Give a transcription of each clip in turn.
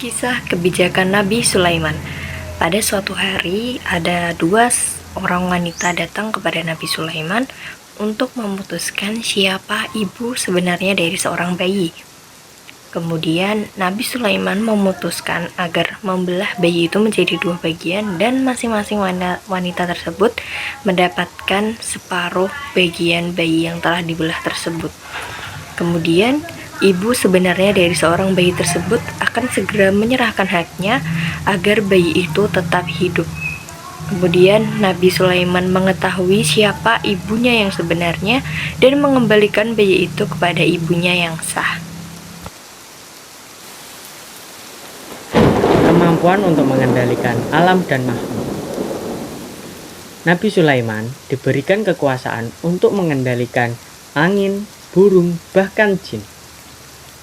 Kisah kebijakan Nabi Sulaiman. Pada suatu hari, ada dua orang wanita datang kepada Nabi Sulaiman untuk memutuskan siapa ibu sebenarnya dari seorang bayi. Kemudian Nabi Sulaiman memutuskan agar membelah bayi itu menjadi dua bagian dan masing-masing wanita tersebut mendapatkan separuh bagian bayi yang telah dibelah tersebut. Kemudian ibu sebenarnya dari seorang bayi tersebut akan segera menyerahkan haknya agar bayi itu tetap hidup. Kemudian Nabi Sulaiman mengetahui siapa ibunya yang sebenarnya dan mengembalikan bayi itu kepada ibunya yang sah. Kemampuan untuk mengendalikan alam dan makhluk. Nabi Sulaiman diberikan kekuasaan untuk mengendalikan angin, burung, bahkan jin.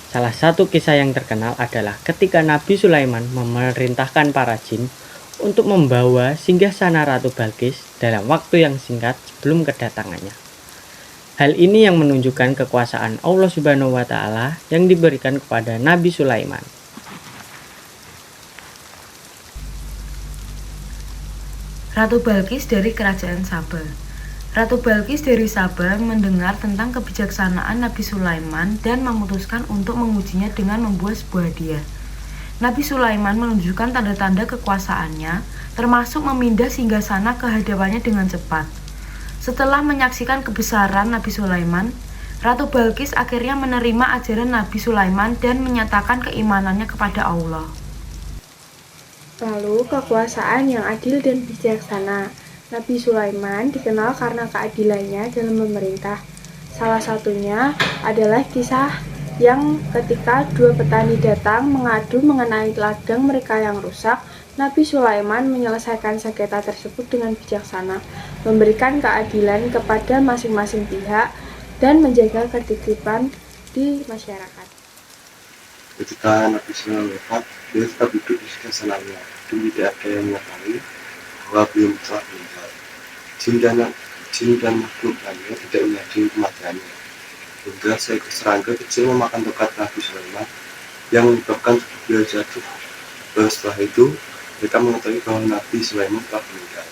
Salah satu kisah yang terkenal adalah ketika Nabi Sulaiman memerintahkan para jin untuk membawa singgasana Ratu Balqis dalam waktu yang singkat sebelum kedatangannya. Hal ini yang menunjukkan kekuasaan Allah Subhanahu wa Ta'ala yang diberikan kepada Nabi Sulaiman. Ratu Balqis dari Kerajaan Saba. Ratu Balqis dari Saba mendengar tentang kebijaksanaan Nabi Sulaiman dan memutuskan untuk mengujinya dengan membuat sebuah hadiah. Nabi Sulaiman menunjukkan tanda-tanda kekuasaannya, termasuk memindah singgasana ke hadapannya dengan cepat. Setelah menyaksikan kebesaran Nabi Sulaiman, Ratu Balqis akhirnya menerima ajaran Nabi Sulaiman dan menyatakan keimanannya kepada Allah. Lalu, kekuasaan yang adil dan bijaksana. Nabi Sulaiman dikenal karena keadilannya dalam memerintah. Salah satunya adalah kisah yang ketika dua petani datang mengadu mengenai ladang mereka yang rusak, Nabi Sulaiman menyelesaikan sengketa tersebut dengan bijaksana, memberikan keadilan kepada masing-masing pihak, dan menjaga ketertiban di masyarakat. Ketika Nabi Sulaiman wafat, dia tetap hidup di singgasananya dan tidak ada yang mengetahui bahwa beliau telah meninggal. Jin dan makhluk lainnya tidak menyadari kematiannya. Hingga seekor serangga kecil memakan tongkat Nabi Sulaiman yang menyebabkan tubuh beliau jatuh. Setelah itu, mereka mengetahui bahwa Nabi Sulaiman telah meninggal.